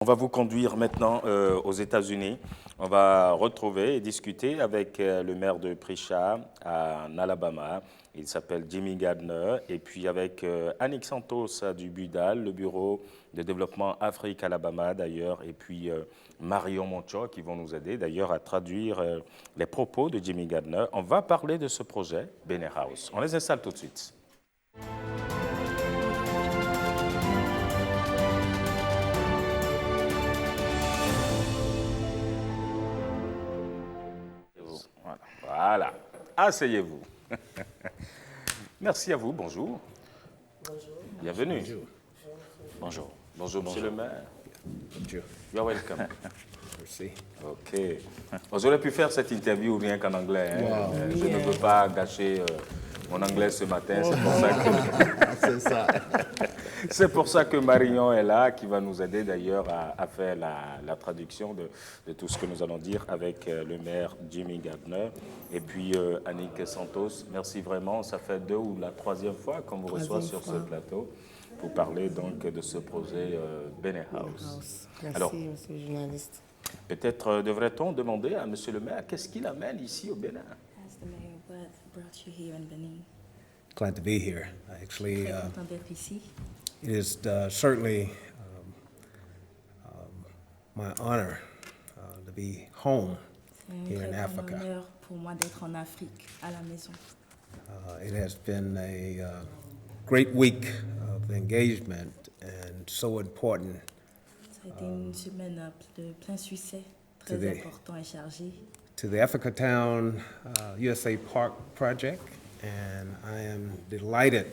On va vous conduire maintenant aux États-Unis. On va retrouver et discuter avec le maire de Prisha, en Alabama. Il s'appelle Jimmy Gardner. Et puis avec Annick Santos du BUDAL, le Bureau de développement Afrique-Alabama d'ailleurs. Et puis Marion Moncho qui vont nous aider d'ailleurs à traduire les propos de Jimmy Gardner. On va parler de ce projet, Benner House. On les installe tout de suite. Voilà. Asseyez-vous. Merci à vous. Bonjour. Bonjour. Bienvenue. Bonjour. Bonjour. Bonjour, monsieur le maire. Bonjour. You're welcome. Merci. OK. J'aurais pu faire cette interview rien qu'en anglais. Hein. Wow. Je ne veux pas gâcher mon anglais ce matin. C'est pour ça que... C'est ça. C'est pour ça que Marion est là, qui va nous aider d'ailleurs à faire la traduction de tout ce que nous allons dire avec le maire Jimmy Gardner. Et puis Annick Santos, merci vraiment. Ça fait 2 ou la 3e fois qu'on vous reçoit sur ce plateau pour parler donc de ce projet Benner House. Merci, Alors, monsieur le journaliste. peut-être devrait-on demander à monsieur le maire qu'est-ce qu'il amène ici au Bénin? As the mayor, what brought you here in Benin? Glad to be here. Actually, Très content d'être ici. it is certainly my honor to be home C'est un here in très grand Africa. honneur pour moi d'être en Afrique, à la maison. It has been a great week of engagement and so important Ça a été une semaine de plein succès, très Today. important et chargé. to the Africa Town USA Park project, and I am delighted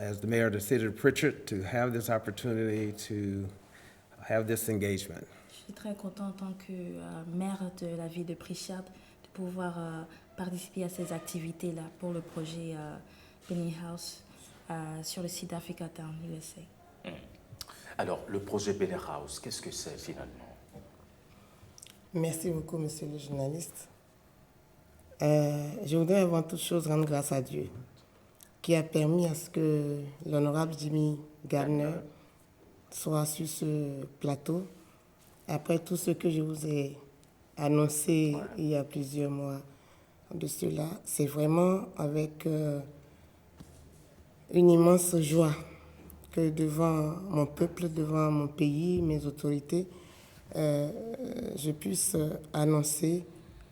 as the mayor of the city of Pritchard to have this opportunity to have this engagement. Je suis très content en tant que maire de la ville de Pritchard de pouvoir participer à ces activités-là pour le projet Benny House sur le site d'Africa Town, USA. Alors, le projet Benner House, qu'est-ce que c'est finalement? Merci beaucoup, monsieur le journaliste. Je voudrais avant toute chose rendre grâce à Dieu qui a permis à ce que l'honorable Jimmy Gardner soit sur ce plateau après tout ce que je vous ai annoncé il y a plusieurs mois de cela. C'est vraiment avec une immense joie que devant mon peuple, devant mon pays, mes autorités, je puisse annoncer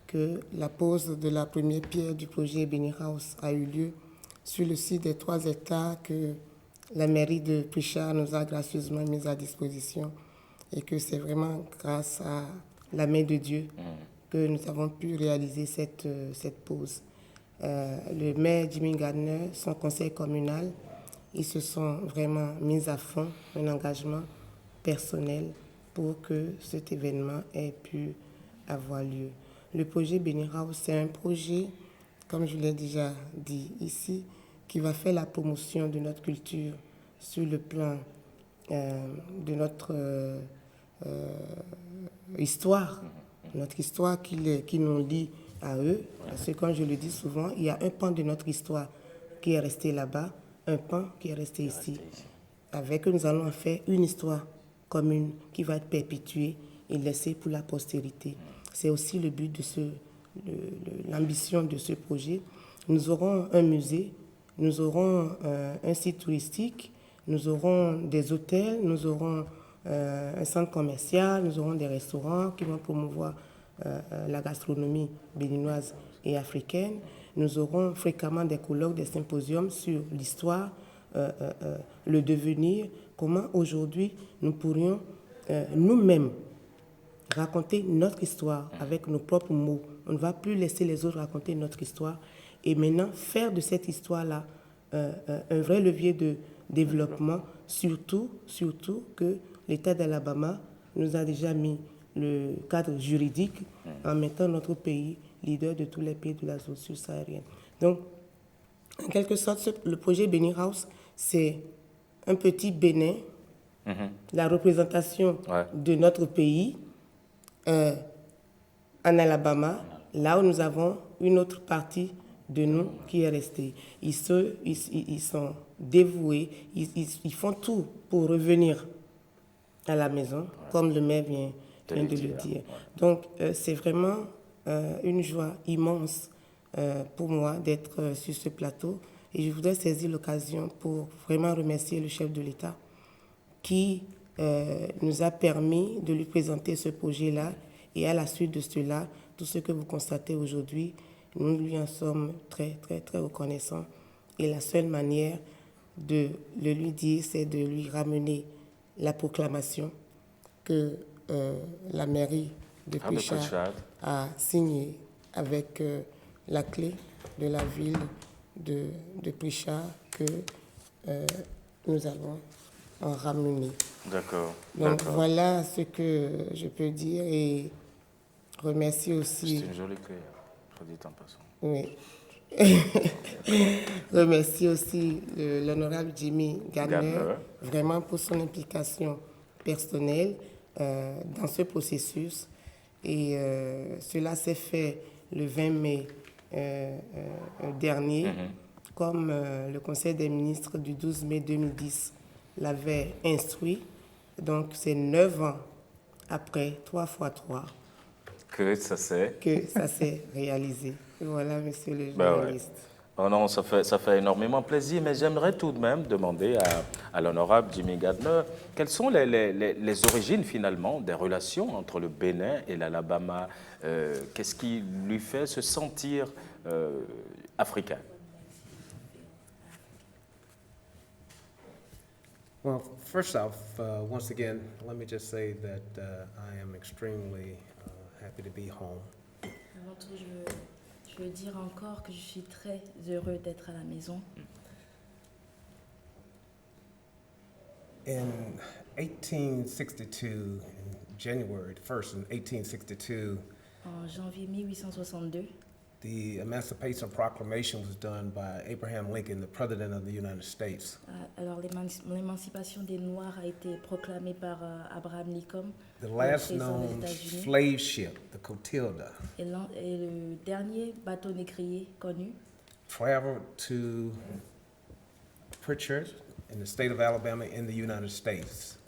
que la pose de la première pierre du projet Benny House a eu lieu sur le site des 3 hectares que la mairie de Pritchard nous a gracieusement mis à disposition et que c'est vraiment grâce à la main de Dieu que nous avons pu réaliser cette pose. Le maire Jimmy Gardner, son conseil communal, ils se sont vraiment mis à fond, un engagement personnel pour que cet événement ait pu avoir lieu. Le projet Benny House, c'est un projet, comme je l'ai déjà dit ici, qui va faire la promotion de notre culture sur le plan de notre histoire, notre histoire qui nous lie à eux. Parce que, comme je le dis souvent, il y a un pan de notre histoire qui est resté là-bas, un pan qui est resté ici. Avec eux, nous allons en faire une histoire commune qui va être perpétuée et laissée pour la postérité. C'est aussi le but de l'ambition de ce projet. Nous aurons un musée, nous aurons un site touristique, nous aurons des hôtels, nous aurons un centre commercial, nous aurons des restaurants qui vont promouvoir la gastronomie béninoise et africaine. Nous aurons fréquemment des colloques, des symposiums sur l'histoire, le devenir, comment aujourd'hui nous pourrions nous-mêmes raconter notre histoire avec nos propres mots. On ne va plus laisser les autres raconter notre histoire et maintenant faire de cette histoire-là un vrai levier de développement, surtout que l'État d'Alabama nous a déjà mis le cadre juridique en mettant notre pays leader de tous les pays de la zone subsaharienne. Donc, en quelque sorte, le projet Benny House, c'est un petit Bénin, la représentation de notre pays en Alabama, là où nous avons une autre partie de nous qui est restée. Ils sont dévoués, ils font tout pour revenir à la maison, comme le maire vient de le dire. Ouais. Donc, c'est vraiment une joie immense pour moi d'être sur ce plateau. Et je voudrais saisir l'occasion pour vraiment remercier le chef de l'État qui nous a permis de lui présenter ce projet-là. Et à la suite de cela, tout ce que vous constatez aujourd'hui, nous lui en sommes très, très, très reconnaissants. Et la seule manière de le lui dire, c'est de lui ramener la proclamation que la mairie de Prichard a signée avec la clé de la ville de Prichard que nous allons en ramener. D'accord. Donc voilà ce que je peux dire et remercier aussi. C'est une jolie clé, je dis en passant. Oui. Remercier aussi l'honorable Jimmy Gardner vraiment pour son implication personnelle dans ce processus. Et cela s'est fait le 20 mai dernier, comme le Conseil des ministres du 12 mai 2010 l'avait instruit. Donc c'est 9 ans après, 3 x 3, que ça s'est réalisé. Et voilà, monsieur le journaliste. Oh non, ça fait énormément plaisir, mais j'aimerais tout de même demander à l'honorable Jimmy Gardner, quelles sont les origines finalement des relations entre le Bénin et l'Alabama? Qu'est-ce qui lui fait se sentir africain? Well, first off, once again, let me just say that I am extremely happy to be home. Avant tout, je veux dire encore que je suis très heureux d'être à la maison. In 1862, January 1st, in 1862, En janvier 1862, the Emancipation Proclamation was done by Abraham Lincoln, the President of the United States. alors l'émancipation des Noirs a été proclamée par Abraham Lincoln, The le last président des known États-Unis. slave ship, the Cotilda, Et le dernier bateau négrier connu traveled to Pritchard in the state of Alabama in the United States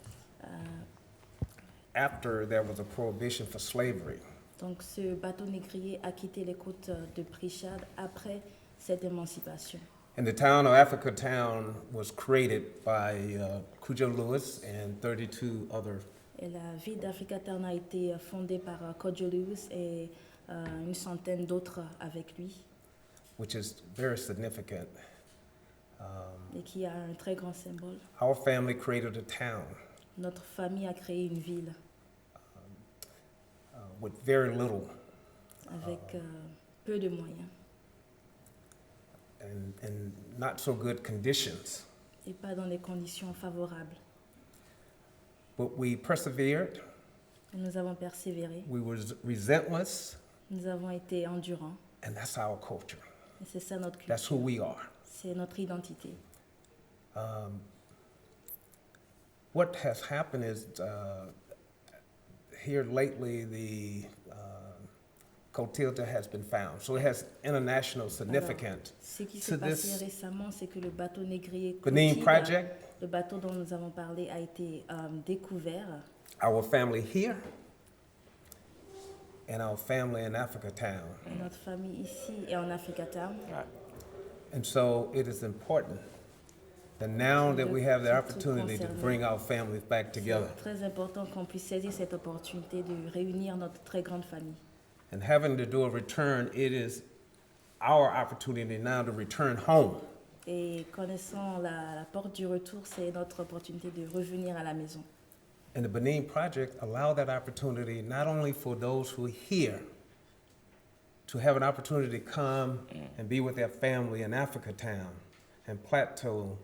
after there was a prohibition for slavery. Donc ce bateau négrier a quitté les côtes de Prichard après cette émancipation. And the town of Africa Town was created by Cujo Lewis and 32 other. Et la ville d'Africatown a été fondée par Cudjo Lewis et une centaine d'autres avec lui. Which is very significant. Et qui a un très grand symbole. Our family created a town. Notre famille a créé une ville with very little avec peu de moyens and not so good conditions. et pas dans des conditions favorables. But we persevered. Et nous avons persévéré. We were relentless. Nous avons été endurants. And that's our culture. Et c'est ça notre culture. That's who we are. C'est notre identité. What has happened is here lately the Cotilda has been found, so it has international significance. Ce qui to s'est passé this récemment, c'est que le bateau négrier Benin Cotilda, project. le bateau dont nous avons parlé, a été découvert. Our family here and our family in Africa Town. Et notre famille ici et en Africatown. And so it is important that now that we have the opportunity to bring our families back together. C'est très important qu'on puisse saisir cette opportunité de réunir notre très grande famille. And having to do a return, it is our opportunity now to return home. Et connaissant la porte du retour, c'est notre opportunité de revenir à la maison. And the Benin Project allowed that opportunity not only for those who are here to have an opportunity to come and be with their family in Africa Town and Plateau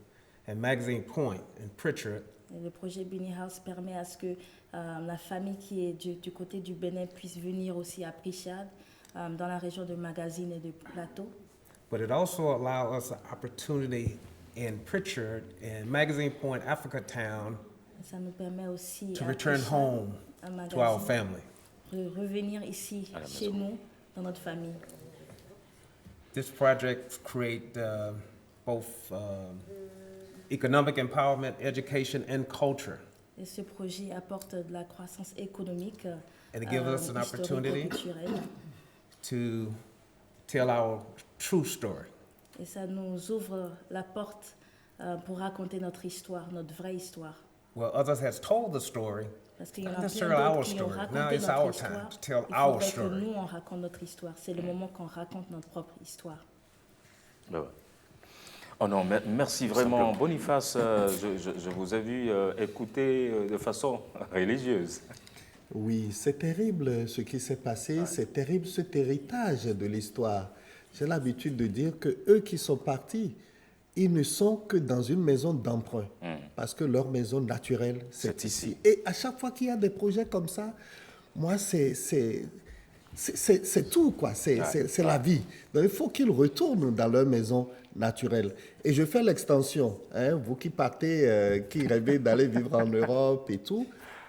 and Magazine Point and Pritchard. Et le projet Benin House permet à ce que la famille qui est du côté du Bénin puisse venir aussi à Prichard, dans la région de Magazine et de Plateau. But it also allowed us an opportunity in Pritchard and Magazine Point, Africa Town, Ça nous permet aussi to à return Prichard, home à to our Magazine, family. de revenir ici, chez nous, dans notre famille. This project create both economic empowerment, education, and culture. Et ce projet apporte de la croissance économique, And it gives us an opportunity historico-culturelle. to tell our true story. Et ça nous ouvre la porte pour raconter notre histoire, notre vraie histoire. Well, others has told the story, Parce qu'il y en not a plein necessarily our d'autres qui ont story. Now raconté it's notre our histoire. time to tell Il our faudrait que story. nous, on raconte notre histoire. C'est le moment qu'on raconte notre propre histoire. Ben ouais. Oh non, merci vraiment, Boniface. Je vous ai vu écouter de façon religieuse. Oui, c'est terrible ce qui s'est passé, c'est terrible cet héritage de l'histoire. J'ai l'habitude de dire que eux qui sont partis, ils ne sont que dans une maison d'emprunt, parce que leur maison naturelle, c'est ici. Et à chaque fois qu'il y a des projets comme ça, moi, c'est tout, quoi. C'est la vie. Donc, il faut qu'ils retournent dans leur maison naturelle. Et je fais l'extension. Hein, vous qui partez, qui rêvez d'aller vivre en Europe et tout,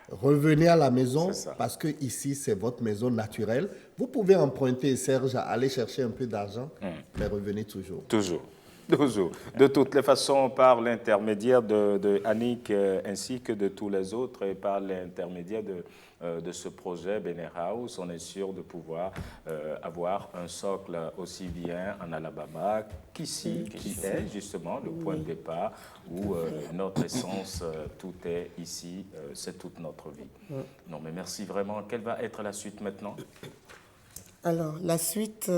revenez à la maison parce que ici, c'est votre maison naturelle. Vous pouvez emprunter, Serge, à aller chercher un peu d'argent, mais revenez toujours. Toujours. Toujours. De toutes les façons, par l'intermédiaire de Annick ainsi que de tous les autres et par l'intermédiaire de ce projet Benny House, on est sûr de pouvoir avoir un socle aussi bien en Alabama qu'ici, qui est justement le point de départ où notre essence, tout est ici, c'est toute notre vie. Non, mais merci vraiment. Quelle va être la suite maintenant? Alors, la suite,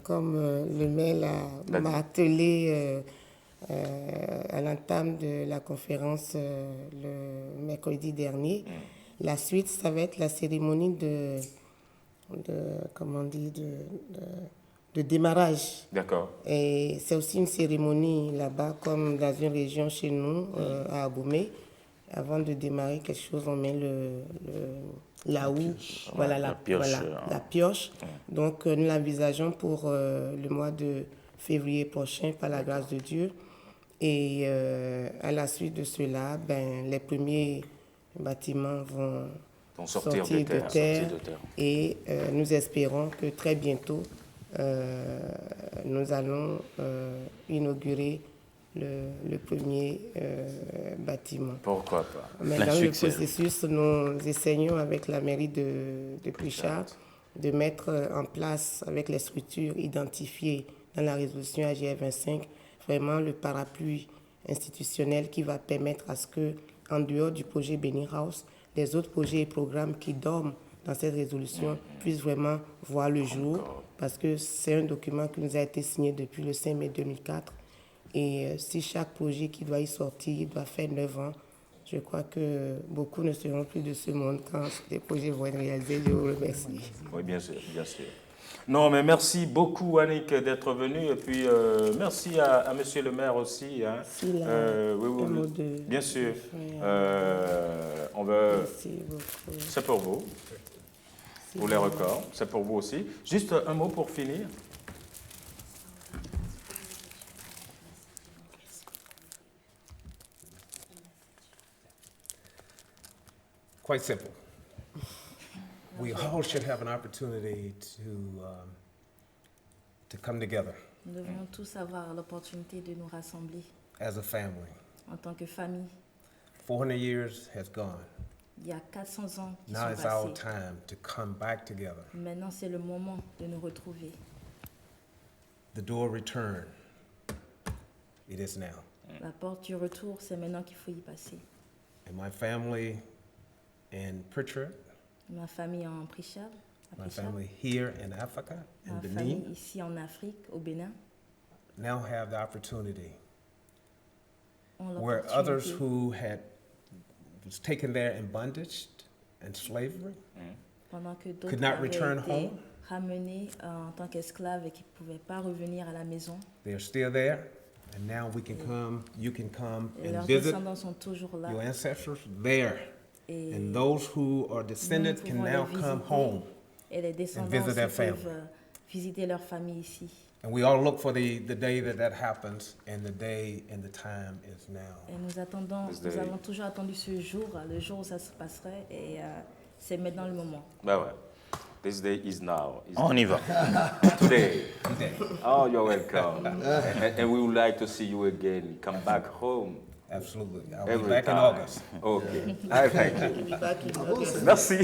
comme le mail m'a attelé à l'entame de la conférence le mercredi dernier, la suite, ça va être la cérémonie de démarrage. D'accord. Et c'est aussi une cérémonie là-bas, comme dans une région chez nous, à Abomey. Avant de démarrer quelque chose, on met la pioche. Donc, nous l'envisageons pour le mois de février prochain, par la grâce de Dieu. Et à la suite de cela, les premiers bâtiments vont sortir de terre. Et nous espérons que très bientôt, nous allons inaugurer le premier bâtiment. Pourquoi pas? Mais dans le processus, nous essayons avec la mairie de Pritchard de mettre en place, avec les structures identifiées dans la résolution AGR 25, vraiment le parapluie institutionnel qui va permettre à ce que, en dehors du projet Benny House, les autres projets et programmes qui dorment dans cette résolution puissent vraiment voir le jour, parce que c'est un document qui nous a été signé depuis le 5 mai 2004. Et si chaque projet qui doit y sortir doit faire 9 ans, je crois que beaucoup ne seront plus de ce monde quand les projets vont être réalisés. Je vous remercie. Oui, bien sûr, bien sûr. Non, mais merci beaucoup, Annick, d'être venue. Et puis, merci à Monsieur le maire aussi. Hein. Oui, bien sûr. On veut... Merci beaucoup. C'est pour vous. Pour les records. C'est pour vous aussi. Juste un mot pour finir. Quite simple. We all should have an opportunity to come together Nous devons tous avoir l'opportunité de nous rassembler as a family. en tant que famille. 400 years has gone. Il y a 400 ans qui Now sont it's our passés. time to come back together. Maintenant, c'est le moment de nous retrouver. The door return. It is now. La porte du retour, c'est maintenant qu'il faut y passer. And my family in Pritchard, Ma famille en Pritchard, à my Pritchard, family here in Africa, in ma famille Benin, ici en Afrique, au Bénin, now have the opportunity ont where others l'opportunité, who was taken there in bondage and slavery pendant que d'autres could not avaient return été home. ramenés en tant qu'esclaves et qui ne pouvaient pas revenir à la maison. They're still there, and now we can come, you can come Et and leurs visit descendants sont toujours là. your ancestors there. Et And those who are nous descendants can pouvons now les come visiter. home. Et les descendants visit aussi their peuvent family. visiter leur famille ici. And we all look for the day that happens, and the day and the time is now. Et nous avons toujours attendu ce jour, le jour où ça se passerait, et c'est maintenant le moment. Ben ouais. This day is now. On y va. Today. Today. Oh, you're welcome. And we would like to see you again. Come back home. Absolutely. I'll be Every back in time. August. Okay. I thank you. Back in August. Merci.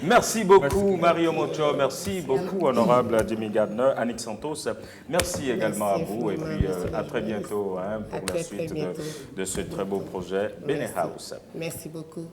Merci beaucoup, Mario Mocho. Merci beaucoup, honorable Jimmy Gardner. Annick Santos, merci également Merci à vous. Et infiniment. puis, Merci à très beaucoup. bientôt À pour la très, suite très bientôt. de ce très beau projet Bene House. Merci beaucoup.